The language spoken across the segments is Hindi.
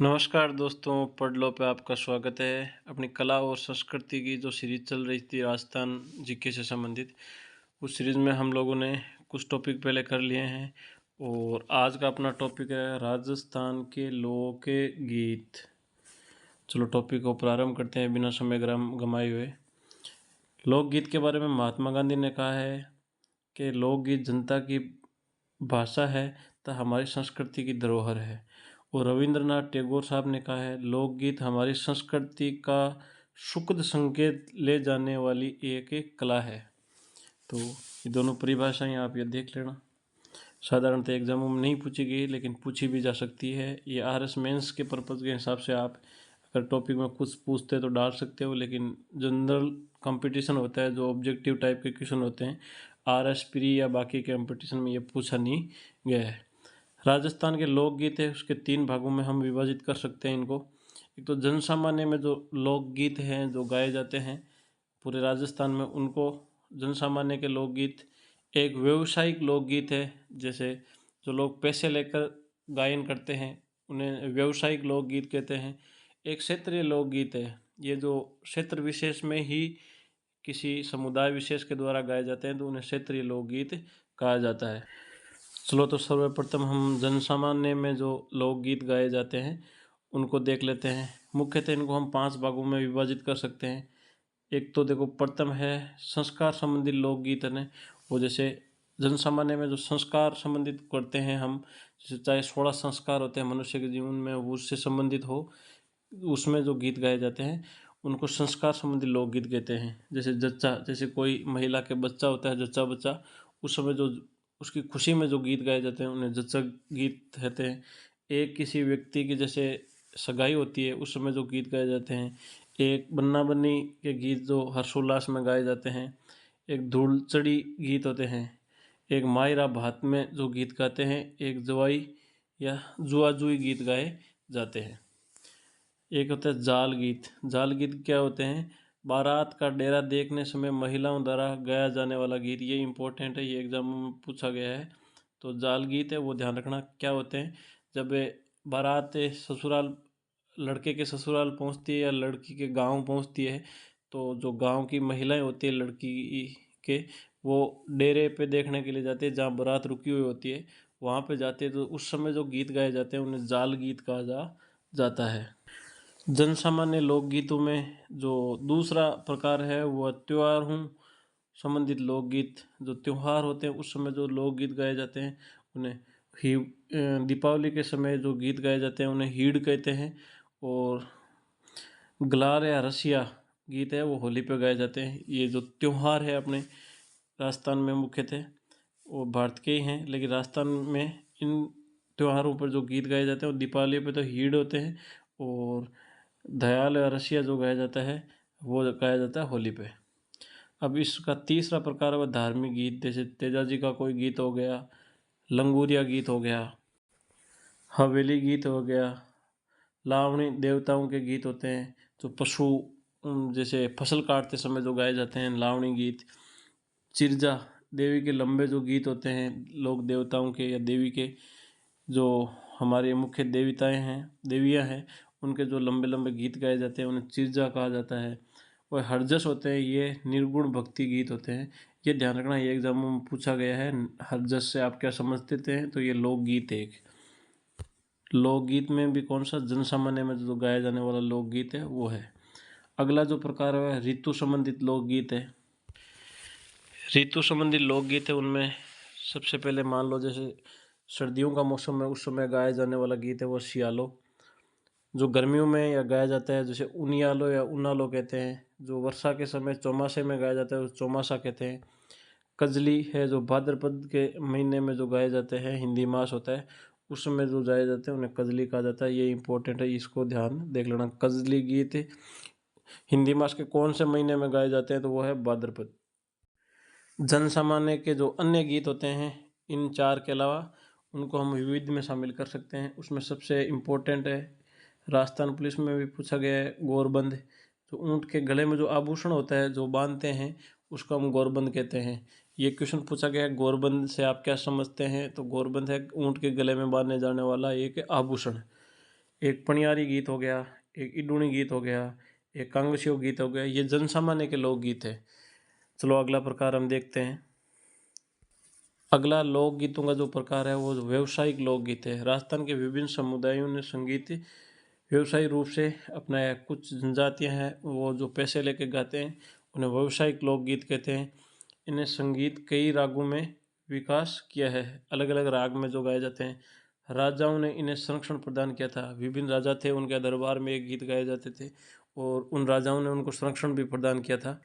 नमस्कार दोस्तों, पढ़ लो पे आपका स्वागत है। अपनी कला और संस्कृति की जो सीरीज चल रही थी राजस्थान जीके से संबंधित, उस सीरीज में हम लोगों ने कुछ टॉपिक पहले कर लिए हैं और आज का अपना टॉपिक है राजस्थान के लोक गीत। चलो टॉपिक को प्रारंभ करते हैं बिना समय गमाए हुए। लोकगीत के बारे में महात्मा गांधी ने कहा है कि लोकगीत जनता की भाषा है तथा हमारी संस्कृति की धरोहर है। और रविंद्रनाथ टैगोर साहब ने कहा है लोकगीत हमारी संस्कृति का सुखद संकेत ले जाने वाली एक कला है। तो ये दोनों परिभाषाएं आप ये देख लेना। साधारणतः एग्जामों में नहीं पूछी गई लेकिन पूछी भी जा सकती है। ये RS मेंस के पर्पज़ के हिसाब से आप अगर टॉपिक में कुछ पूछते तो डाल सकते हो, लेकिन जनरल कंपटीशन होता है जो ऑब्जेक्टिव टाइप के क्वेश्चन होते हैं RS प्री या बाकी के कंपटीशन में ये पूछा नहीं गया है। राजस्थान के लोकगीत है उसके 3 भागों में हम विभाजित कर सकते हैं इनको। एक तो जन सामान्य में जो लोकगीत हैं जो गाए जाते हैं पूरे राजस्थान में, उनको जन सामान्य के लोकगीत। एक व्यावसायिक लोकगीत है, जैसे जो लोग पैसे लेकर गायन करते हैं उन्हें व्यावसायिक लोकगीत कहते हैं। एक क्षेत्रीय लोकगीत है, ये जो क्षेत्र विशेष में ही किसी समुदाय विशेष के द्वारा गाए जाते हैं तो उन्हें क्षेत्रीय लोकगीत कहा जाता है। चलो तो सर्वप्रथम हम जन सामान्य में जो लोकगीत गाए जाते हैं उनको देख लेते हैं। मुख्यतः इनको हम 5 भागों में विभाजित कर सकते हैं। एक तो देखो प्रथम है संस्कार संबंधित लोकगीत है। वो जैसे जन सामान्य में जो संस्कार संबंधित करते हैं हम, जैसे चाहे 16 संस्कार होते हैं मनुष्य के जीवन में, वो उससे संबंधित हो उसमें जो गीत गाए जाते हैं उनको संस्कार संबंधी लोकगीत कहते हैं। जैसे जच्चा, जैसे कोई महिला के बच्चा होता है जच्चा बच्चा, उस समय जो उसकी खुशी में जो गीत गाए जाते हैं उन्हें जच्चा गीत कहते हैं। एक किसी व्यक्ति की जैसे सगाई होती है उस समय जो गीत गाए जाते हैं। एक बन्ना बन्नी के गीत जो हर्षोल्लास में गाए जाते हैं। एक धूल चढ़ी गीत होते हैं। एक मायरा भात में जो गीत गाते हैं। एक जवाई या जुआ जुई गीत गाए जाते हैं। एक होता है जाल गीत। जाल गीत क्या होते हैं? बारात का डेरा देखने समय महिलाओं द्वारा गाया जाने वाला गीत। ये इम्पोर्टेंट है, ये एग्जाम में पूछा गया है। तो जाल गीत है वो ध्यान रखना क्या होते हैं। जब बारात ससुराल, लड़के के ससुराल पहुंचती है या लड़की के गांव पहुंचती है, तो जो गांव की महिलाएं होती है लड़की के, वो डेरे पे देखने के लिए जाते हैं जहाँ बारात रुकी हुई होती है, वहाँ पे जाते हैं। तो उस समय जो गीत गाए जाते हैं उन्हें जाल गीत कहा जाता है। जन सामान्य लोकगीतों में जो दूसरा प्रकार है वह त्यौहार हूँ संबंधित लोकगीत। जो त्यौहार होते हैं उस समय जो लोकगीत गाए जाते हैं उन्हें ही दीपावली के समय जो गीत गाए जाते हैं उन्हें हीड़ कहते हैं। और ग्लार या रसिया गीत है वो होली पे गाए जाते हैं। ये जो त्यौहार है अपने राजस्थान में मुख्यतः वो भारत के ही हैं, लेकिन राजस्थान में इन त्योहारों पर जो गीत गाए जाते हैं वो दीपावली पे तो हीड़ होते हैं, और दयाल या रसिया जो गाया जाता है वो गाया जाता है होली पे। अब इसका तीसरा प्रकार है धार्मिक गीत। जैसे तेजा जी का कोई गीत हो गया, लंगूरिया गीत हो गया, हवेली गीत हो गया, लावणी देवताओं के गीत होते हैं जो पशु जैसे फसल काटते समय जो गाए जाते हैं लावणी गीत। चिरजा देवी के लंबे जो गीत होते हैं लोग देवताओं के या देवी के, जो हमारे मुख्य देवताएं हैं देवियां हैं, उनके जो लंबे लंबे गीत गाए जाते हैं उन्हें चिरजा कहा जाता है। और हरजस होते हैं ये निर्गुण भक्ति गीत होते हैं। ये ध्यान रखना, ये एग्जामों में पूछा गया है। हरजस से आप क्या समझते थे? तो ये लोकगीत है एक। लोकगीत में भी कौन सा? जन सामान्य में जो गाया जाने वाला लोकगीत है वो है। अगला जो प्रकार है ऋतु संबंधित लोकगीत है। ऋतु संबंधित लोकगीत है उनमें सबसे पहले मान लो जैसे सर्दियों का मौसम है उस समय गाया जाने वाला गीत है वो सियालो। जो गर्मियों में या गाया जाता है जैसे उनियालो या उनालो कहते हैं। जो वर्षा के समय चौमासे में गाया जाता है उस चौमासा कहते हैं। कजली है जो भाद्रपद के महीने में जो गाए जाते हैं, हिंदी मास होता है उसमें जो गाए जाते हैं उन्हें कजली कहा जाता है। ये इंपॉर्टेंट है, इसको ध्यान देख लेना। कजली गीत हिंदी मास के कौन से महीने में गाए जाते हैं? तो वो है भाद्रपद। जन सामान्य के जो अन्य गीत होते हैं इन 4 के अलावा, उनको हम विविध में शामिल कर सकते हैं। उसमें सबसे इम्पोर्टेंट है, राजस्थान पुलिस में भी पूछा गया है, गोरबंद। जो ऊँट के गले में जो आभूषण होता है जो बांधते हैं उसको हम गोरबंद कहते हैं। ये क्वेश्चन पूछा गया है गोरबंद से आप क्या समझते हैं? तो गोरबंद है ऊँट के गले में बांधने जाने वाला एक आभूषण। एक पणियारी गीत हो गया, एक इडुणी गीत हो गया, एक कांगसियो गीत हो गया। ये जन सामान्य के लोकगीत है। चलो अगला प्रकार हम देखते हैं। अगला लोकगीतों का जो प्रकार है वो व्यवसायिक लोकगीत है। राजस्थान के विभिन्न समुदायों ने संगीत व्यवसायिक रूप से अपनाया। कुछ जनजातियां हैं वो जो पैसे लेके गाते हैं उन्हें व्यवसायिक लोकगीत कहते हैं। इन्हें संगीत कई रागों में विकास किया है, अलग अलग राग में जो गाए जाते हैं। राजाओं ने इन्हें संरक्षण प्रदान किया था। विभिन्न राजा थे, उनके दरबार में एक गीत गाए जाते थे और उन राजाओं ने उनको संरक्षण भी प्रदान किया था।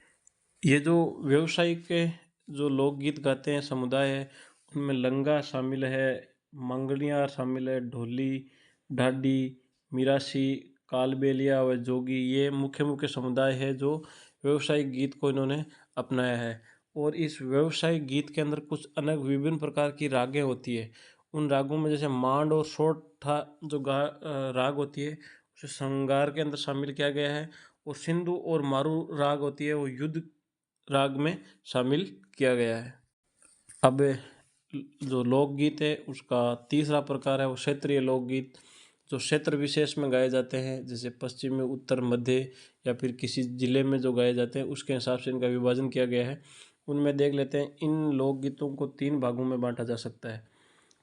ये जो व्यवसायिक के जो लोकगीत गाते हैं समुदाय है, उनमें लंगा शामिल है, मंगलियार शामिल है, ढोली, ढाडी, मिरासी, कालबेलिया व जोगी, ये मुख्य मुख्य समुदाय है जो व्यवसायिक गीत को इन्होंने अपनाया है। और इस व्यवसायिक गीत के अंदर कुछ अनेक विभिन्न प्रकार की रागें होती है। उन रागों में जैसे मांड और सोठा जो राग होती है उसे श्रृंगार के अंदर शामिल किया गया है। और सिंधु और मारू राग होती है वो युद्ध राग में शामिल किया गया है। अब जो लोकगीत है उसका तीसरा प्रकार है वो क्षेत्रीय लोकगीत, जो क्षेत्र विशेष में गाए जाते हैं, जैसे पश्चिम में, उत्तर, मध्य या फिर किसी जिले में जो गाए जाते हैं उसके हिसाब से इनका विभाजन किया गया है। उनमें देख लेते हैं। इन लोकगीतों को 3 भागों में बांटा जा सकता है।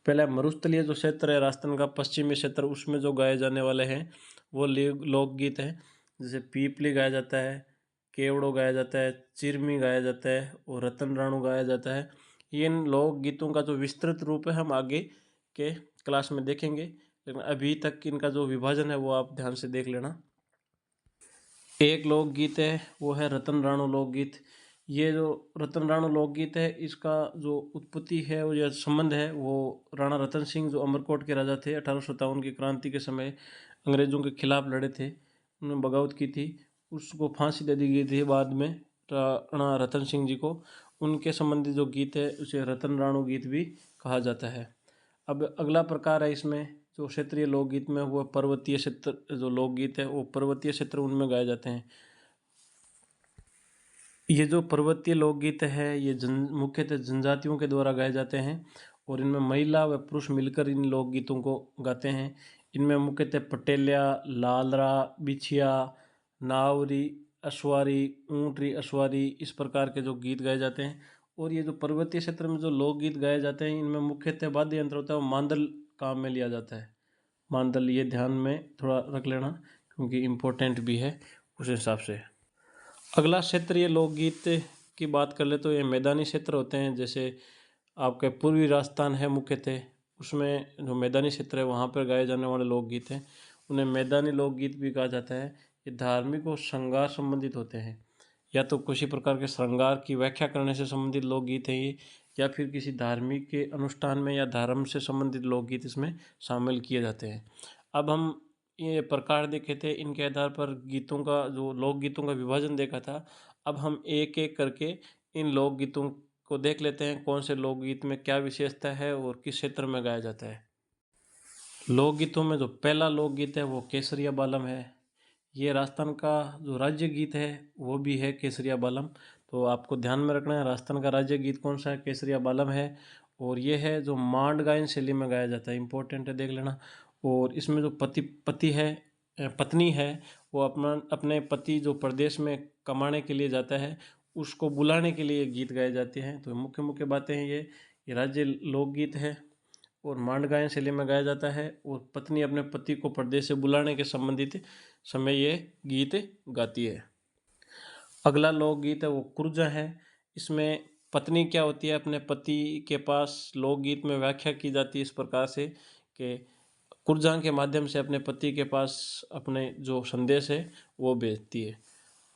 पहला मरुस्थलीय जो क्षेत्र है राजस्थान का पश्चिमी क्षेत्र, उसमें जो गाए जाने वाले हैं वो लोकगीत हैं। जैसे पीपली गाया जाता है, केवड़ो गाया जाता है, चिरमी गाया जाता है और रतन राणू गाया जाता है। ये इन लोकगीतों का जो विस्तृत रूप है हम आगे के क्लास में देखेंगे, लेकिन अभी तक इनका जो विभाजन है वो आप ध्यान से देख लेना। एक लोकगीत है वो है रतन राणू लोकगीत। ये जो रतन राणू लोकगीत है इसका जो उत्पत्ति है वो या संबंध है वो राणा रतन सिंह जो अमरकोट के राजा थे, 1857 की क्रांति के समय अंग्रेज़ों के खिलाफ लड़े थे, उन्होंने बगावत की थी, उसको फांसी दे दी गई थी बाद में राणा रतन सिंह जी को। उनके संबंधित जो गीत है उसे रतन राणू गीत भी कहा जाता है। अब अगला प्रकार है इसमें जो क्षेत्रीय लोकगीत में हुआ पर्वतीय क्षेत्र जो लोकगीत है वो पर्वतीय क्षेत्र उनमें गाए जाते हैं। ये जो पर्वतीय लोकगीत है ये मुख्यतः जनजातियों के द्वारा गाए जाते हैं और इनमें महिला व पुरुष मिलकर इन लोकगीतों को गाते हैं। इनमें मुख्यतः पटेलिया, लालरा, बिछिया, नावरी, अश्वारी, ऊँटरी, अश्वारी, इस प्रकार के जो गीत गाए जाते हैं। और ये जो पर्वतीय क्षेत्र में जो लोकगीत गाए जाते हैं इनमें मुख्यतः वाद्य यंत्र होता है वो मांदल काम में लिया जाता है। मांदल ये ध्यान में थोड़ा रख लेना क्योंकि इम्पोर्टेंट भी है उस हिसाब से। अगला क्षेत्रीय लोकगीत की बात कर ले तो ये मैदानी क्षेत्र होते हैं। जैसे आपके पूर्वी राजस्थान है मुख्यतः, उसमें जो मैदानी क्षेत्र है वहाँ पर गाए जाने वाले लोकगीत हैं उन्हें मैदानी लोकगीत भी कहा जाता है। ये धार्मिक और श्रृंगार संबंधित होते हैं, या तो किसी प्रकार के श्रृंगार की व्याख्या करने से संबंधित लोकगीत हैं ये, या फिर किसी धार्मिक के अनुष्ठान में या धर्म से संबंधित लोकगीत इसमें शामिल किए जाते हैं। अब हम ये प्रकार देखे थे, इनके आधार पर गीतों का जो लोकगीतों का विभाजन देखा था। अब हम एक एक करके इन लोकगीतों को देख लेते हैं, कौन से लोकगीत में क्या विशेषता है और किस क्षेत्र में गाया जाता है। लोकगीतों में जो पहला लोकगीत है वो केसरिया बालम है। ये राजस्थान का जो राज्य गीत है वो भी है केसरिया बालम। तो आपको ध्यान में रखना है राजस्थान का राज्य गीत कौन सा है, केसरिया बालम है। और ये है जो मांड गायन शैली में गाया जाता है, इंपॉर्टेंट है, देख लेना। और इसमें जो पति है, पत्नी है, वो अपने पति जो प्रदेश में कमाने के लिए जाता है उसको बुलाने के लिए गीत गाए जाते हैं। तो मुख्य मुख्य बातें हैं ये राज्य लोकगीत है और मांड गायन शैली में गाया जाता है। और पत्नी अपने पति को परदेश से बुलाने के संबंधित समय ये गीत गाती है। अगला लोकगीत है वो कुर्जा है। इसमें पत्नी क्या होती है अपने पति के पास लोकगीत में व्याख्या की जाती है इस प्रकार से कि कुर्जा के माध्यम से अपने पति के पास अपने जो संदेश है वो भेजती है।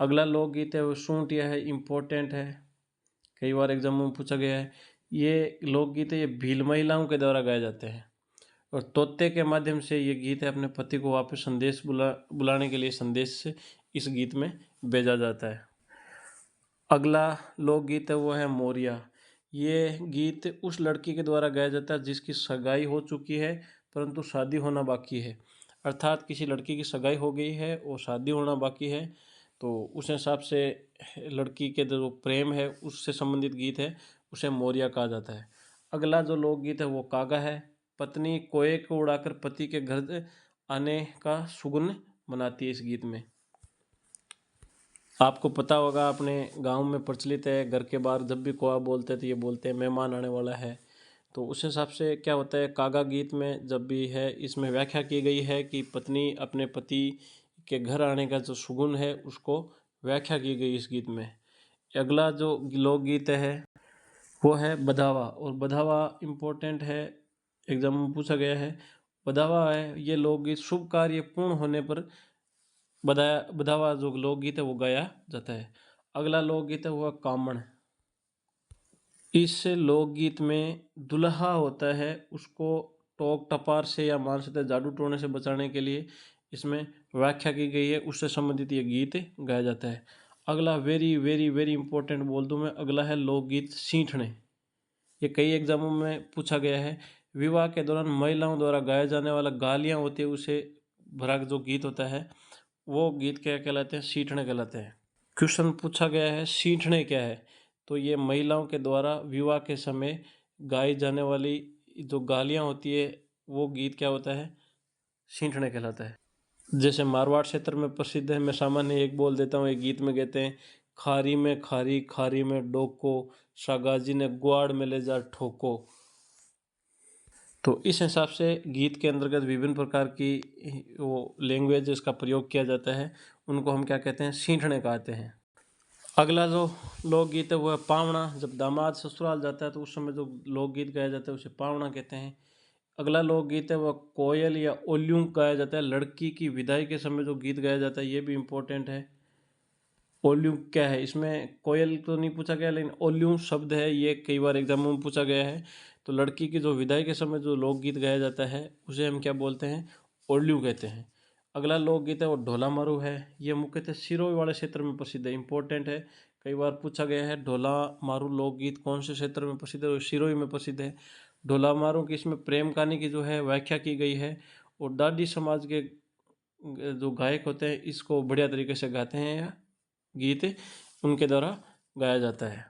अगला लोकगीत है वो सूंटिया है, इम्पोर्टेंट है, कई बार एग्जाम में पूछा गया है। ये लोकगीत है ये भील महिलाओं के द्वारा गाए जाते हैं और तोते के माध्यम से ये गीत है अपने पति को वापस संदेश बुलाने के लिए संदेश इस गीत में भेजा जाता है। अगला लोकगीत है वो है मोरिया। ये गीत उस लड़की के द्वारा गाया जाता है जिसकी सगाई हो चुकी है परंतु शादी होना बाकी है। अर्थात किसी लड़की की सगाई हो गई है और शादी होना बाकी है, तो उस हिसाब से लड़की के जो प्रेम है उससे संबंधित गीत है उसे मोरिया कहा जाता है। अगला जो लोकगीत है वो कागा है। पत्नी कोए को उड़ाकर पति के घर आने का सुगुन मनाती है इस गीत में। आपको पता होगा, अपने गांव में प्रचलित है, घर के बाहर जब भी कोआ बोलते हैं तो ये बोलते हैं मेहमान आने वाला है। तो उस हिसाब से क्या होता है, कागा गीत में जब भी है, इसमें व्याख्या की गई है कि पत्नी अपने पति के घर आने का जो सुगुन है उसको व्याख्या की गई इस गीत में। अगला जो लोकगीत है वो है बधावा, और बधावा इम्पोर्टेंट है, एग्जाम में पूछा गया है। बधावा है ये लोकगीत शुभ कार्य पूर्ण होने पर बधावा जो लोकगीत है वो गाया जाता है। अगला लोकगीत है वो कामण। इस लोकगीत में दुल्हा होता है, उसको टोक टपार से या मान सकते जादू टोने से बचाने के लिए इसमें व्याख्या की गई है, उससे संबंधित ये गीत गाया जाता है। अगला वेरी वेरी वेरी इंपॉर्टेंट बोल दूं मैं, अगला है लोकगीत सींठने। ये कई एग्जामों में पूछा गया है। विवाह के दौरान महिलाओं द्वारा गाया जाने वाला गालियां होती है, उसे भरा जो गीत होता है वो गीत क्या कहलाते हैं, सींठने कहलाते हैं। क्वेश्चन पूछा गया है सींठने क्या है, तो ये महिलाओं के द्वारा विवाह के समय गाई जाने वाली जो गालियाँ होती है वो गीत क्या होता है, सींठने कहलाता है। जैसे मारवाड़ क्षेत्र में प्रसिद्ध है, मैं सामान्य एक बोल देता हूँ, एक गीत में कहते हैं, खारी में खारी खारी में डोको, सागाजी ने ग्वाड़ में ले जा ठोको। तो इस हिसाब से गीत के अंतर्गत विभिन्न प्रकार की वो लैंग्वेज जिसका प्रयोग किया जाता है उनको हम क्या कहते हैं, सींठने कहते हैं। अगला जो लोकगीत है वो है पावना। जब दामाद ससुराल जाता है तो उस समय जो लोकगीत गाया जाता है उसे पावना कहते हैं। अगला लोकगीत है वह कोयल या ओल्यूं गाया जाता है। लड़की की विदाई के समय जो गीत गाया जाता है ये भी इम्पोर्टेंट है। ओल्यूं क्या है, इसमें कोयल तो नहीं पूछा गया लेकिन ओल्यूं शब्द है, ये कई बार एग्जाम में पूछा गया है। तो लड़की की जो विदाई के समय जो लोकगीत गाया जाता है उसे हम क्या बोलते हैं, ओल्यूं कहते हैं। अगला लोकगीत है वो ढोला मारू है। ये मुख्यतः सिरोही वाले क्षेत्र में प्रसिद्ध है, इंपॉर्टेंट है, कई बार पूछा गया है। ढोला मारू लोकगीत कौन से क्षेत्र में प्रसिद्ध है, वो सिरोही में प्रसिद्ध है। ढोला मारू की इसमें प्रेम कहानी की जो है व्याख्या की गई है, और डाडी समाज के जो गायक होते हैं इसको बढ़िया तरीके से गाते हैं, यह गीत उनके द्वारा गाया जाता है।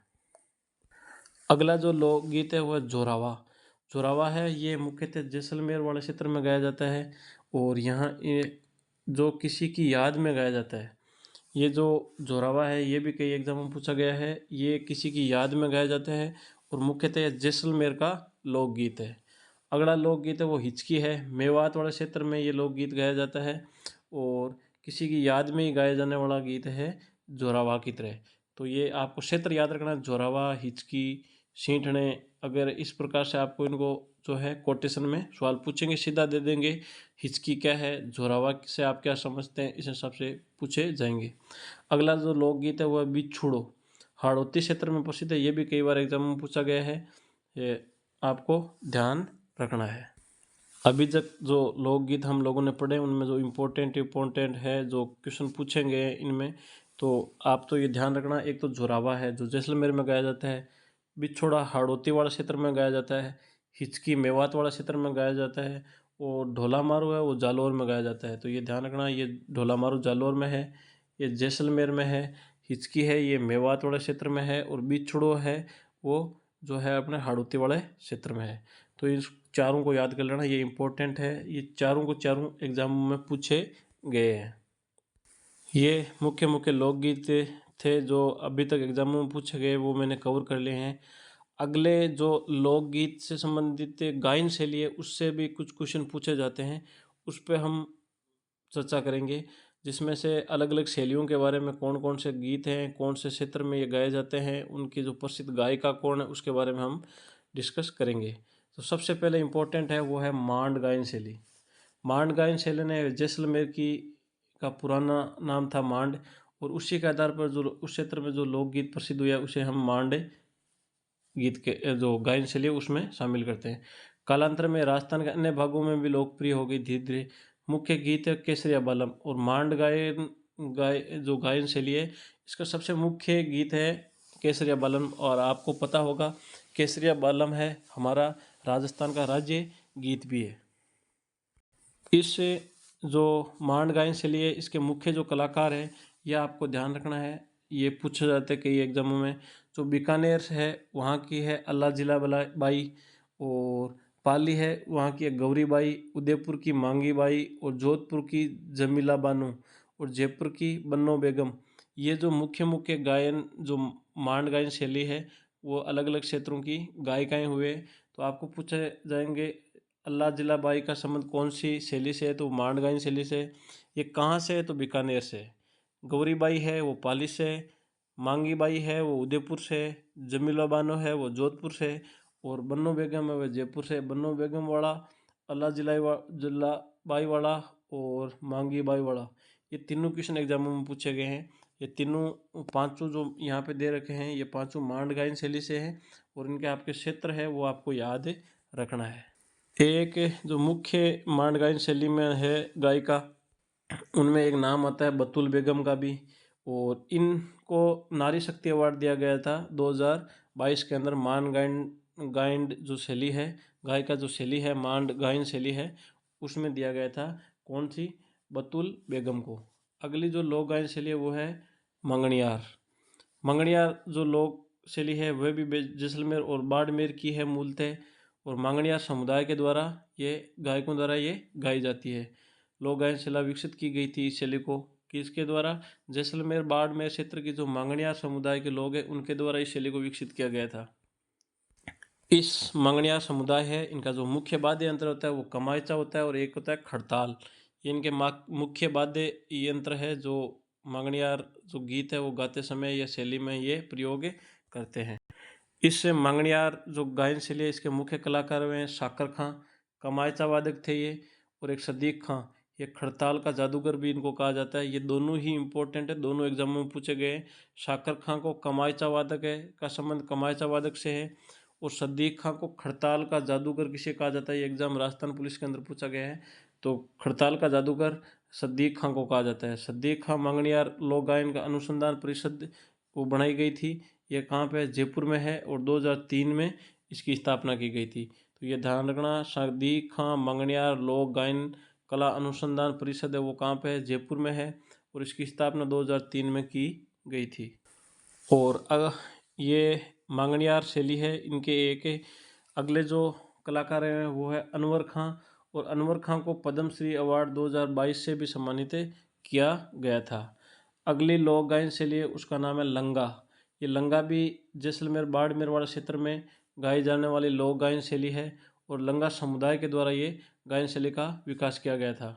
अगला जो लोकगीत है वह जोरावा। जोरावा है, ये मुख्यतः जैसलमेर वाले क्षेत्र में गाया जाता है, और यहाँ ये जो किसी की याद में गाया जाता है। ये जो जोरावा है ये भी कई एग्जाम में पूछा गया है, ये किसी की याद में गाया जाता है और मुख्यतः जैसलमेर का लोकगीत है। अगला लोकगीत है वो हिचकी है। मेवात वाले क्षेत्र में ये लोकगीत गाया जाता है और किसी की याद में ही गाया जाने वाला गीत है जोरावा की तरह। तो ये आपको क्षेत्र याद रखना, जोरावा, हिचकी, सींठने। अगर इस प्रकार से आपको इनको जो है कोटेशन में सवाल पूछेंगे सीधा दे देंगे, हिचकी क्या है, जोरावा से आप क्या समझते हैं, इस हिसाब से पूछे जाएंगे। अगला जो लोकगीत है वह बिछुड़ो, हाड़ौती क्षेत्र में प्रसिद्ध है, ये भी कई बार एग्जाम में पूछा गया है, ये आपको ध्यान रखना है। अभी तक जो लोकगीत हम लोगों ने पढ़े उनमें जो इम्पोर्टेंट है, जो क्वेश्चन पूछेंगे इनमें, तो आप तो ये ध्यान रखना। एक तो जोरावा है जो जैसलमेर में गाया जाता है, बिछोड़ा हाड़ौती वाला क्षेत्र में गाया जाता है, हिचकी मेवात वाला क्षेत्र में गाया जाता है, और ढोला मारू है वो जालौर में गाया जाता है। तो ये ध्यान रखना, ये ढोला मारू जालौर में है, ये जैसलमेर में है, हिचकी है ये मेवात वाले क्षेत्र में है, और बिछड़ो है वो जो है अपने हाड़ौती वाले क्षेत्र में है। तो इस चारों को याद कर लेना, ये इम्पोर्टेंट है, ये चारों को चारों एग्जाम में पूछे गए हैं। ये मुख्य मुख्य लोकगीत थे जो अभी तक एग्जामों में पूछे गए, वो मैंने कवर कर लिए हैं। अगले जो लोकगीत से संबंधित गायन शैली है उससे भी कुछ क्वेश्चन पूछे जाते हैं, उस पर हम चर्चा करेंगे, जिसमें से अलग अलग शैलियों के बारे में, कौन कौन से गीत हैं, कौन से क्षेत्र में ये गाए जाते हैं, उनकी जो प्रसिद्ध गायिका कौन है, उसके बारे में हम डिस्कस करेंगे। तो सबसे पहले इम्पोर्टेंट है वो है मांड गायन शैली। मांड गायन शैली ने जैसलमेर की का पुराना नाम था मांड, और उसी के आधार पर जो उस क्षेत्र में जो लोकगीत प्रसिद्ध हुआ उसे हम मांड गीत के जो गायन शैली है उसमें शामिल करते हैं। कालांतर में राजस्थान के अन्य भागों में भी लोकप्रिय हो गई धीरे धीरे। मुख्य गीत है केसरिया बालम, और मांड जो गायन शैली है इसका सबसे मुख्य गीत है केसरिया बालम। और आपको पता होगा केसरिया बालम है हमारा राजस्थान का राज्य गीत भी है। इस जो मांड गायन शैली है इसके मुख्य जो कलाकार है यह आपको ध्यान रखना है, ये पूछा जाता है कई एग्जामों में। जो बीकानेर है वहाँ की है अल्लाह जिला बाई, और पाली है वहाँ की गौरीबाई, उदयपुर की मांगीबाई और जोधपुर की जमीला बानो और जयपुर की बन्नो बेगम। ये जो मुख्य मुख्य गायन जो मांड गायन शैली है वो अलग अलग क्षेत्रों की गायिकाएं हुए। तो आपको पूछे जाएंगे अल्लाह जिला बाई का संबंध कौन सी शैली से है, तो मांड गायन शैली से। ये कहाँ से है, तो बीकानेर से। गौरीबाई है वो पाली से, मांगीबाई है वो उदयपुर से, जमीला बानो है वो जोधपुर से और बन्नो बेगम है वह जयपुर से। बन्नो बेगम वाला, अल्लाह जिला बाई वाला और मांगी बाई वाला, ये तीनों क्वेश्चन एग्जामों में पूछे गए हैं। ये तीनों पांचों जो यहाँ पे दे रखे हैं ये पांचों मांड गायन शैली से हैं और इनके आपके क्षेत्र है वो आपको याद रखना है। एक जो मुख्य मांड गायन शैली में है गायिका, उनमें एक नाम आता है बतुल बेगम का भी, और इनको नारी शक्ति अवार्ड दिया गया था 2022 के अंदर। मांड गायन गायन जो शैली है, गायिका जो शैली है मांड गायन शैली है, उसमें दिया गया था कौन सी, बतुल बेगम को। अगली जो लोक गायन शैली है वो है मंगणियार। मंगणियार जो लोक शैली है वह भी जैसलमेर और बाड़मेर की है मूलतः, और मंगणियार समुदाय के द्वारा ये गायकों द्वारा ये गाई जाती है। लोक गायन शैली विकसित की गई थी इस शैली को किसके द्वारा, जैसलमेर बाड़मेर क्षेत्र की जो मंगणियार समुदाय के लोग हैं उनके द्वारा इस शैली को विकसित किया गया था। इस मंगणियार समुदाय है, इनका जो मुख्य वाद्य यंत्र होता है वो कमायचा होता है और एक होता है खड़ताल। ये इनके मुख्य वाद्य यंत्र है जो मंगणियार जो गीत है वो गाते समय या शैली में ये प्रयोग करते हैं। इस मंगणियार जो गायन शैली है इसके मुख्य कलाकार में साकर खां, कमायचा वादक थे ये, और एक सदीक खां, ये खड़ताल का जादूगर भी इनको कहा जाता है। ये दोनों ही इम्पोर्टेंट है, दोनों एग्जामों में पूछे गए हैं। साकर खां को कमायचा वादक है का संबंध कमायचा वादक से है, और सदीक खां को खड़ताल का जादूगर किसे कहा जाता है, ये एग्जाम राजस्थान पुलिस के अंदर पूछा गया है। तो खड़ताल का जादूगर सदीक खां को कहा जाता है। सदीक खां मंगणियार लोक गायन का अनुसंधान परिषद वो बनाई गई थी, ये कहाँ पे है, जयपुर में है, और 2003 में इसकी स्थापना की गई थी। तो ये ध्यान रखना, सदीक खां मंगणियार लोक गायन कला अनुसंधान परिषद है वो कहाँ पे है, जयपुर में है, और इसकी स्थापना 2003 में की गई थी। और ये मंगणियार शैली है, इनके एक अगले जो कलाकार हैं वो है अनवर खां, और अनवर खां को पद्मश्री अवार्ड 2022 से भी सम्मानित किया गया था। अगली लोक गायन शैली है उसका नाम है लंगा। ये लंगा भी जैसलमेर बाड़मेर वाला क्षेत्र में गाई जाने वाली लोक गायन शैली है, और लंगा समुदाय के द्वारा ये गायन शैली का विकास किया गया था।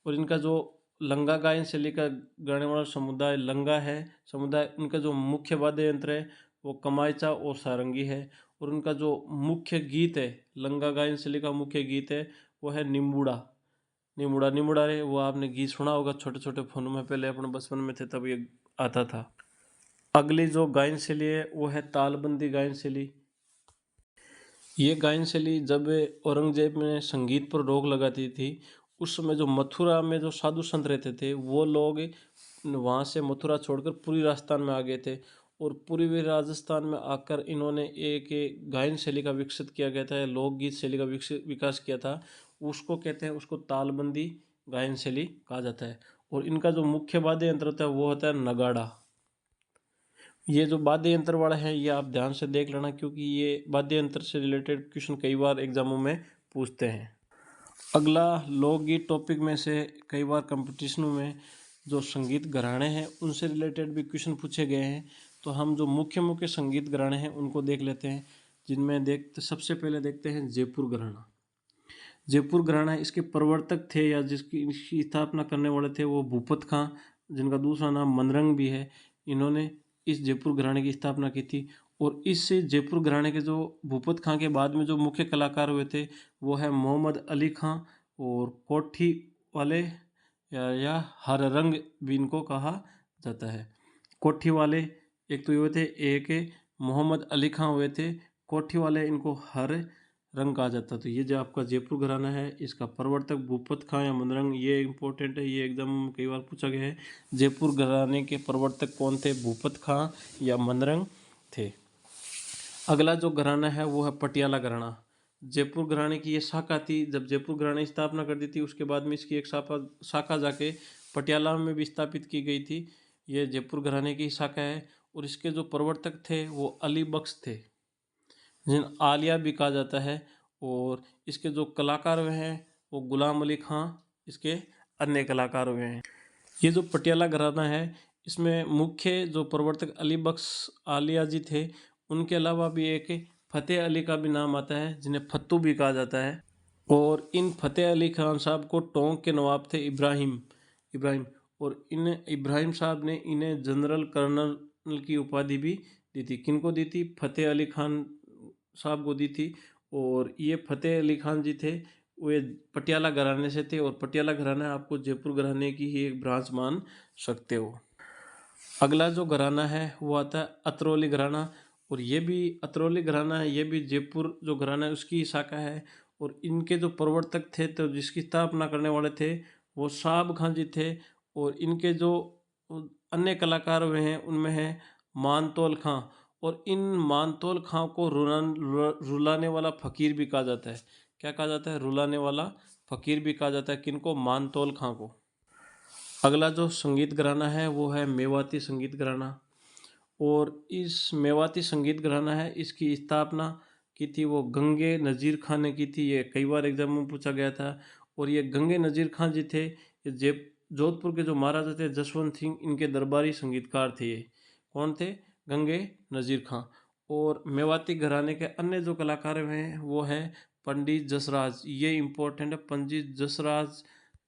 और इनका जो लंगा गायन शैली का गाने वाला समुदाय लंगा है समुदाय, उनका जो मुख्य वाद्य यंत्र है वो कमायचा और सारंगी है, और उनका जो मुख्य गीत है लंगा गायन शैली का मुख्य गीत है वो है निम्बुड़ा। निम्बुड़ा निम्बुड़ा रे, वो आपने गीत सुना होगा छोटे छोटे फोनों में, पहले अपने बचपन में थे तब ये आता था। अगली जो गायन शैली है वो है तालबंदी गायन शैली। ये गायन शैली जब औरंगजेब ने संगीत पर रोक लगाती थी उस समय जो मथुरा में जो साधु संत रहते थे वो लोग वहाँ से मथुरा छोड़कर पूरी राजस्थान में आ गए थे, और पूर्वी राजस्थान में आकर इन्होंने एक गायन शैली का विकसित किया गया था, लोकगीत शैली का विकास किया था, उसको कहते हैं, उसको तालबंदी गायन शैली कहा जाता है। और इनका जो मुख्य वाद्य यंत्र होता है वो होता है नगाड़ा। ये जो वाद्य यंत्र वाला है ये आप ध्यान से देख लेना, क्योंकि ये वाद्य यंत्र से रिलेटेड क्वेश्चन कई बार एग्जामों में पूछते हैं। अगला लोकगीत टॉपिक में से कई बार कंपटीशनों में जो संगीत घराने हैं उनसे रिलेटेड भी क्वेश्चन पूछे गए हैं। तो हम जो मुख्य मुख्य संगीत घराने हैं उनको देख लेते हैं, जिनमें सबसे पहले देखते हैं जयपुर घराना। जयपुर घराना इसके प्रवर्तक थे या इसकी स्थापना करने वाले थे वो भूपत खां, जिनका दूसरा नाम मनरंग भी है। इन्होंने इस जयपुर घराने की स्थापना की थी, और इस जयपुर घराने के जो भूपत खां के बाद में जो मुख्य कलाकार हुए थे वो है मोहम्मद अली खां और कोठी वाले या हर रंग भी इनको कहा जाता है। कोठी वाले एक तो ये हुए थे, एक मोहम्मद अली खां हुए थे, कोठी वाले इनको हर रंग कहा जाता। तो ये जो आपका जयपुर घराना है इसका प्रवर्तक भूपत खां या मनरंग, ये इंपॉर्टेंट है, ये एग्जाम में कई बार पूछा गया है। जयपुर घराने के प्रवर्तक कौन थे, भूपत खां या मनरंग थे। अगला जो घराना है वो है पटियाला घराना। जयपुर घराने की ये शाखा थी, जब जयपुर घराने की स्थापना कर दी थी उसके बाद में इसकी एक शाखा जाके पटियाला में भी स्थापित की गई थी। ये जयपुर घराने की शाखा है, और इसके जो प्रवर्तक थे वो अली बख्श थे, जिन आलिया भी कहा जाता है, और इसके जो कलाकार हुए हैं वो गुलाम अली खां इसके अन्य कलाकार हुए हैं। ये जो पटियाला घराना है इसमें मुख्य जो प्रवर्तक अली बख्श आलिया जी थे, उनके अलावा भी एक फ़तेह अली का भी नाम आता है जिन्हें फत्तू भी कहा जाता है। और इन फ़तेह अली खान साहब को टोंक के नवाब थे इब्राहिम इब्राहिम और इन इब्राहिम साहब ने इन्हें जनरल कर्नल की उपाधि भी दी थी। किनको दी थी? फ़तेह अली खान साहब को दी थी। और ये फ़तेह अली खान जी थे, वे पटियाला घराने से थे और पटियाला घराना आपको जयपुर घराने की ही एक ब्रांच मान सकते हो। अगला जो घराना है वो आता है अतरौली घराना, और ये भी अतरौली घराना है, ये भी जयपुर जो घराना है उसकी शाखा है। और इनके जो प्रवर्तक थे तो जिसकी स्थापना करने वाले थे वो साहब खां जी थे। और इनके जो अन्य कलाकार हुए हैं उनमें है मानतौल खां, और इन मानतौल खां को रुलाने वाला फ़कीर भी कहा जाता है। क्या कहा जाता है? रुलाने वाला फ़कीर भी कहा जाता है। किनको? मानतौल खां को। अगला जो संगीत घराना है वो है मेवाती संगीत घराना, और इस मेवाती संगीत घराना है इसकी स्थापना की थी वो गंगे नज़ीर खां ने की थी। ये कई बार एग्जाम में पूछा गया था। और ये गंगे नज़ीर खां जी थे, ये जोधपुर के जो महाराजा थे जसवंत सिंह, इनके दरबारी संगीतकार थे ये। कौन थे? गंगे नज़ीर खां। और मेवाती घराने के अन्य जो कलाकार हैं वो हैं पंडित जसराज। ये इम्पोर्टेंट है, पंडित जसराज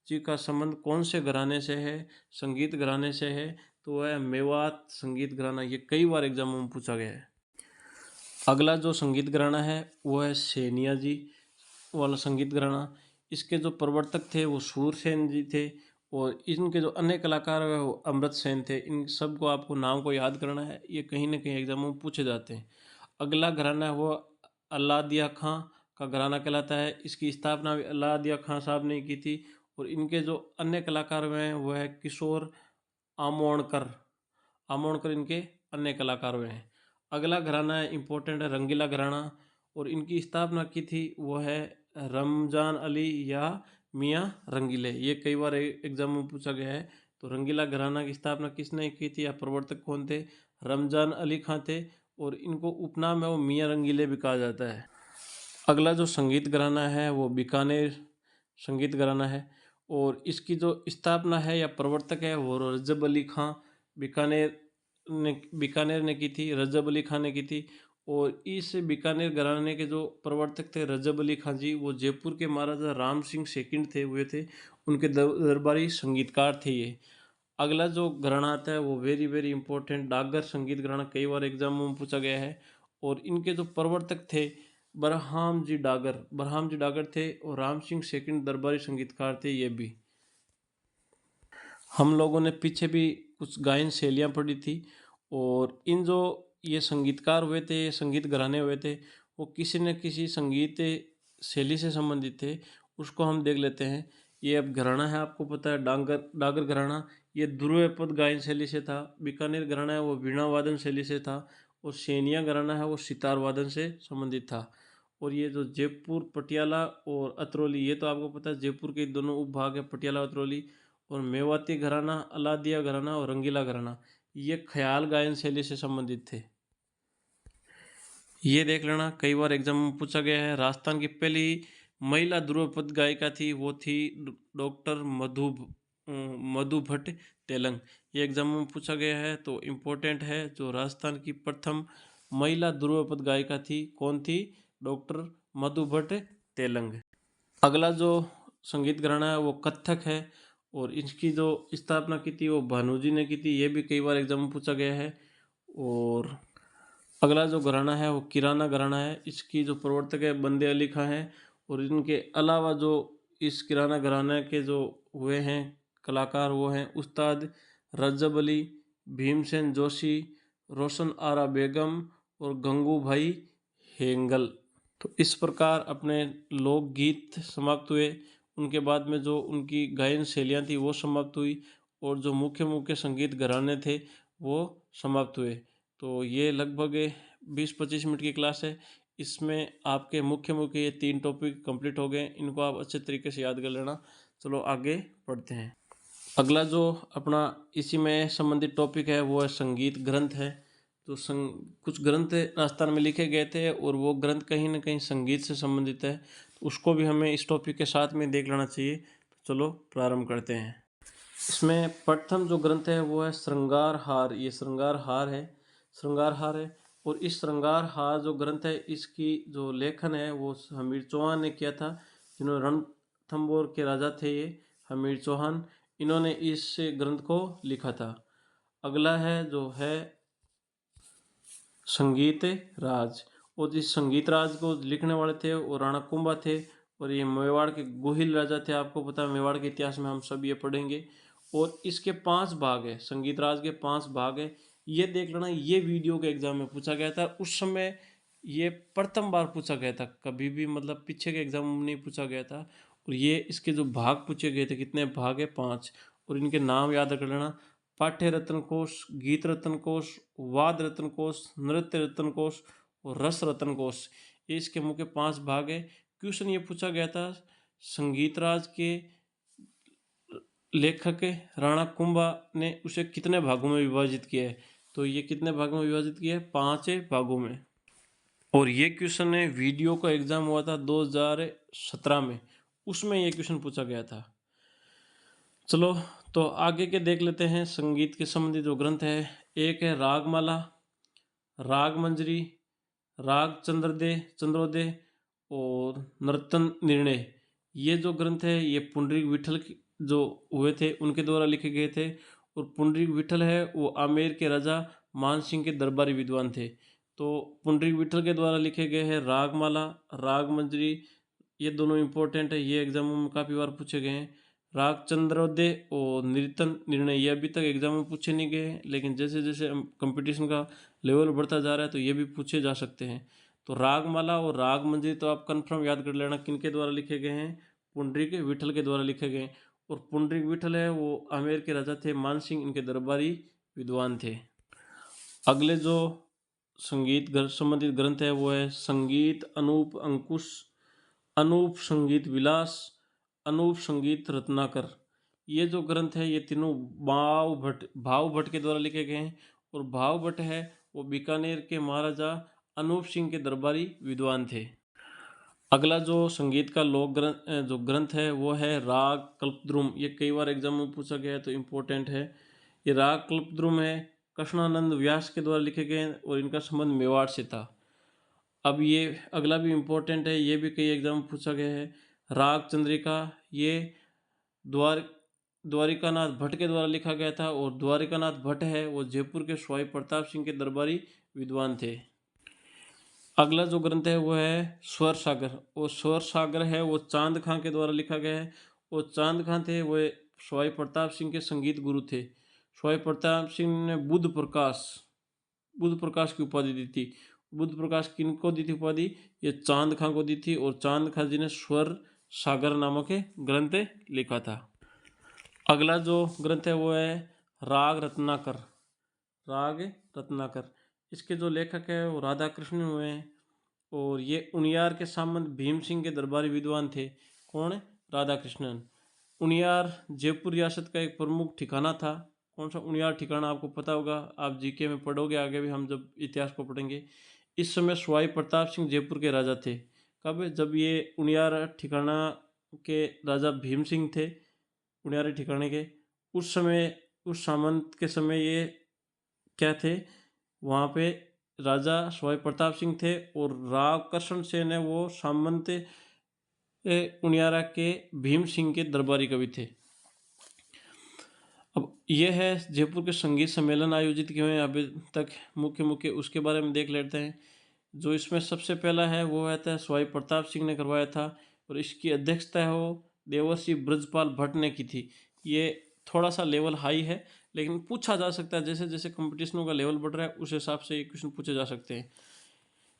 जी का संबंध कौन से घराने से है? संगीत घराने से है, तो वह मेवात संगीत घराना। ये कई बार एग्जाम में पूछा गया है। अगला जो संगीत घराना है वो है सेनिया जी वाला संगीत घराना। इसके जो प्रवर्तक थे वो सूरसेन जी थे, और इनके जो अन्य कलाकार हैं वो अमृत सेन थे। इन सब को आपको नाम को याद करना है, ये कहीं ना कहीं एग्जाम में पूछे जाते हैं। अगला घराना है वो अल्लादिया खां का घराना कहलाता है। इसकी स्थापना भी अल्लादिया खां साहब ने की थी। और इनके जो अन्य कलाकार हुए हैं वो है किशोर आमोणकर आमोणकर इनके अन्य कलाकार हुए हैं। अगला घराना है इम्पोर्टेंट है रंगीला घराना, और इनकी स्थापना की थी वो है रमजान अली या मियाँ रंगीले। ये कई बार एग्जाम में पूछा गया है। तो रंगीला घराना की स्थापना किसने की थी या प्रवर्तक कौन थे? रमजान अली खां थे, और इनको उपनाम है वो मियाँ रंगीले भी कहा जाता है। अगला जो संगीत घराना है वो बीकानेर संगीत घराना है, और इसकी जो स्थापना है या प्रवर्तक है वो रजब अली खां बीकानेर ने की थी, रजब अली खां ने की थी। और इस बीकानेर घराने के जो प्रवर्तक थे रजब अली खां जी, वो जयपुर के महाराजा राम सिंह सेकंड थे हुए थे, उनके दरबारी संगीतकार थे ये। अगला जो घराना आता है वो वेरी वेरी इंपॉर्टेंट डागर संगीत घराना, कई बार एग्जाम में पूछा गया है। और इनके जो प्रवर्तक थे बरहाम जी डागर थे, और राम सिंह सेकंड दरबारी संगीतकार थे ये भी। हम लोगों ने पीछे भी कुछ गायन शैलियाँ पढ़ी थी, और इन जो ये संगीतकार हुए थे, संगीत घराने हुए थे, वो किसी न किसी संगीत शैली से संबंधित थे। उसको हम देख लेते हैं। ये अब घराना है, आपको पता है डागर घराना, ये ध्रुव पद गायन शैली से था। बीकानेर घराना है वो वीणा वादन शैली से था। और सेनिया घराना है वो सितार वादन से संबंधित था। और ये जो जयपुर पटियाला और अतरौली, ये तो आपको पता है जयपुर के दोनों उपभाग है पटियाला अतरौली। और मेवाती घराना, अलादिया घराना और रंगीला घराना, ये ख्याल गायन शैली से संबंधित थे। ये देख लेना, कई बार एग्जाम में पूछा गया है। राजस्थान की पहली महिला ध्रुवपद गायिका थी वो थी डॉक्टर मधु भट्ट तेलंग। ये एग्जाम में पूछा गया है तो इम्पोर्टेंट है। जो राजस्थान की प्रथम महिला ध्रुवपद गायिका थी कौन थी? डॉक्टर मधु भट्ट तेलंग। अगला जो संगीत घराना है वो कथक है, और इसकी जो स्थापना की थी वो भानु जी ने की थी। ये भी कई बार एग्जाम में पूछा गया है। और अगला जो घराना है वो किराना घराना है। इसकी जो प्रवर्तक है बंदे अली खां है। और इनके अलावा जो इस किराना घराने के जो हुए हैं कलाकार वो हैं उस्ताद रजब अली, भीमसेन जोशी, रोशन आरा बेगम और गंगू भाई हेंगल। तो इस प्रकार अपने लोकगीत समाप्त हुए। उनके बाद में जो उनकी गायन शैलियाँ थी वो समाप्त हुई, और जो मुख्य मुख्य संगीत घराने थे वो समाप्त हुए। तो ये लगभग 20-25 मिनट की क्लास है। इसमें आपके मुख्य मुख्य ये 3 टॉपिक कंप्लीट हो गए। इनको आप अच्छे तरीके से याद कर लेना। चलो आगे पढ़ते हैं। अगला जो अपना इसी में संबंधित टॉपिक है वो है संगीत ग्रंथ है। जो कुछ ग्रंथ राजस्थान में लिखे गए थे और वो ग्रंथ कहीं ना कहीं संगीत से संबंधित है, तो उसको भी हमें इस टॉपिक के साथ में देख लेना चाहिए। तो चलो प्रारंभ करते हैं। इसमें प्रथम जो ग्रंथ है वो है श्रृंगार हार। ये श्रृंगार हार है, श्रृंगार हार है। और इस श्रृंगार हार जो ग्रंथ है, इसकी जो लेखन है वो हमीर चौहान ने किया था, जिन्होंने रणथंभौर के राजा थे ये हमीर चौहान। इन्होंने इस ग्रंथ को लिखा था। अगला है जो है संगीत राज। और इस संगीत राज को लिखने वाले थे और राणा कुंभा थे। और ये मेवाड़ के गोहिल राजा थे। आपको पता है मेवाड़ के इतिहास में हम सब ये पढ़ेंगे। और इसके 5 भाग है, संगीत राज के 5 भाग है। ये देख लेना, ये वीडियो के एग्जाम में पूछा गया था उस समय। ये प्रथम बार पूछा गया था, कभी भी मतलब पीछे के एग्जाम में नहीं पूछा गया था। और ये इसके जो भाग पूछे गए थे, कितने भाग है? 5। और इनके नाम याद कर लेना, पाठ्य रत्न कोश, गीत रत्न कोश, वाद रत्न कोश, नृत्य रत्न कोश और रस रत्न कोश। ये इसके मुख्य 5 भाग है। क्वेश्चन ये पूछा गया था, संगीत राज के लेखक राणा कुंभा ने उसे कितने भागों में विभाजित किया है? तो ये कितने भागों में विभाजित किया है? 5 भागों में। और ये क्वेश्चन ने वीडियो का एग्जाम हुआ था 2017 में, उसमें ये क्वेश्चन पूछा गया था। चलो तो आगे के देख लेते हैं। संगीत के संबंधित जो ग्रंथ है, एक है रागमाला, राग मंजरी, राग चंद्रोदय और नर्तन निर्णय। ये जो ग्रंथ है ये पुंडरीक विठल जो हुए थे उनके द्वारा लिखे गए थे। और पुंडरीक विठल है वो आमेर के राजा मान सिंह के दरबारी विद्वान थे। तो पुंडरीक विठल के द्वारा लिखे गए हैं रागमाला, राग मंजरी। ये दोनों इंपॉर्टेंट है, ये एग्जामों में काफ़ी बार पूछे गए हैं। राग चंद्रोदय और नर्तन निर्णय ये अभी तक एग्जाम में पूछे नहीं गए हैं, लेकिन जैसे जैसे कंपटीशन का लेवल बढ़ता जा रहा है तो ये भी पूछे जा सकते हैं। तो रागमाला और राग मंजरी तो आप कंफर्म याद कर लेना किनके द्वारा लिखे गए हैं? पुंडरीक विठल के द्वारा लिखे गए। और पुंडरीक विठल है वो आमेर के राजा थे मान सिंह, इनके दरबारी विद्वान थे। अगले जो संगीत संबंधित ग्रंथ है वो है संगीत अनूप अंकुश, अनूप संगीत विलास, अनूप संगीत रत्नाकर। ये जो ग्रंथ है ये तीनों भाव भट्ट के द्वारा लिखे गए हैं। और भाव भट्ट है वो बीकानेर के महाराजा अनूप सिंह के दरबारी विद्वान थे। अगला जो संगीत का लोक ग्रंथ जो ग्रंथ है वो है राग कल्पद्रुम। ये कई बार एग्जाम में पूछा गया है तो इम्पोर्टेंट है। ये राग कल्पद्रुम है, कृष्णानंद व्यास के द्वारा लिखे गए हैं और इनका संबंध मेवाड़ से था। अब ये अगला भी इम्पोर्टेंट है, ये भी कई एग्जाम में पूछा गया है। राग चंद्रिका, ये द्वारिकानाथ भट्ट के द्वारा लिखा गया था। और द्वारिकानाथ भट्ट है वो जयपुर के स्वाई प्रताप सिंह के दरबारी विद्वान थे। अगला जो ग्रंथ है वो है स्वर सागर। और स्वर सागर है वो चांद खां के द्वारा लिखा गया है। और चांद खां थे वो स्वाई प्रताप सिंह के संगीत गुरु थे। स्वाई प्रताप सिंह ने बुद्ध प्रकाश की उपाधि दी थी। बुद्ध प्रकाश किनको दी थी उपाधि? ये चांद खां को दी थी। और चांद खां जी ने स्वर सागर नामक ग्रंथ लिखा था। अगला जो ग्रंथ है वो है राग रत्नाकर। राग रत्नाकर, इसके जो लेखक है वो राधा कृष्ण हुए हैं। और ये उनियार के सामंत भीम सिंह के दरबारी विद्वान थे। कौन? राधा कृष्णन। उनियार जयपुर रियासत का एक प्रमुख ठिकाना था। कौन सा उनियार ठिकाना आपको पता होगा, आप जीके में पढ़ोगे आगे भी, हम जब इतिहास को पढ़ेंगे। इस समय स्वाई प्रताप सिंह जयपुर के राजा थे। कब? जब ये उनियार ठिकाना के राजा भीम सिंह थे, उनियारे ठिकाने के, उस समय, उस सामंत के समय ये क्या थे वहाँ पे? राजा स्वाई प्रताप सिंह थे। और राव कृष्ण सेन है वो सामंत उनियारा के भीम सिंह के दरबारी कवि थे। अब ये है जयपुर के संगीत सम्मेलन आयोजित किए हुए अभी तक मुख्य उसके बारे में देख लेते हैं। जो इसमें सबसे पहला है वो है था स्वाई प्रताप सिंह ने करवाया था। और इसकी अध्यक्षता है वो देवर्षि ब्रजपाल भट्ट ने की थी। ये थोड़ा सा लेवल हाई है, लेकिन पूछा जा सकता है। जैसे जैसे कंपटीशनों का लेवल बढ़ रहा है उस हिसाब से ये क्वेश्चन पूछे जा सकते हैं।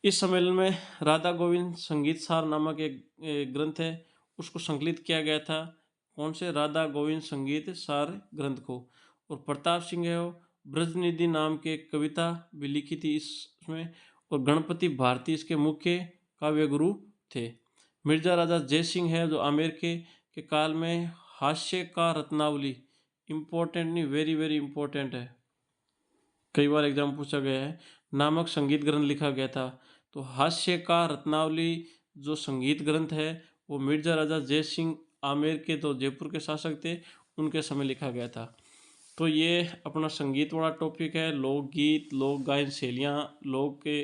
इस सम्मेलन में राधा गोविंद संगीत सार नामक एक ग्रंथ है उसको संकलित किया गया था। कौन से? राधा गोविंद संगीत सार ग्रंथ को। और प्रताप सिंह है वो ब्रजनिधि नाम के कविता भी लिखी थी इसमें। और गणपति भारती इसके मुख्य काव्य गुरु थे। मिर्जा राजा जय सिंह है जो आमेर के काल में हास्य का रत्नावली, इम्पोर्टेंट नहीं, वेरी वेरी इंपॉर्टेंट है। कई बार एग्जाम पूछा गया है नामक संगीत ग्रंथ लिखा गया था। तो हास्य का रत्नावली जो संगीत ग्रंथ है वो मिर्जा राजा जय सिंह आमेर के, तो जयपुर के शासक थे, उनके समय लिखा गया था। तो ये अपना संगीत वाला टॉपिक है। लोकगीत, लोक गायन शैलियाँ, लोक के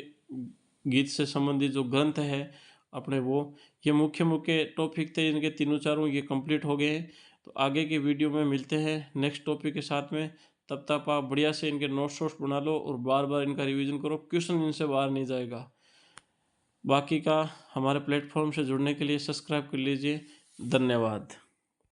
गीत से संबंधित जो ग्रंथ है अपने, वो ये मुख्य मुख्य टॉपिक थे। इनके तीनों चारों ये कंप्लीट हो गए हैं। तो आगे के वीडियो में मिलते हैं नेक्स्ट टॉपिक के साथ में। तब तक आप बढ़िया से इनके नोट्स वोट्स बना लो और बार बार इनका रिवीजन करो, क्वेश्चन इनसे बाहर नहीं जाएगा। बाकी का हमारे प्लेटफॉर्म से जुड़ने के लिए सब्सक्राइब कर लीजिए। धन्यवाद।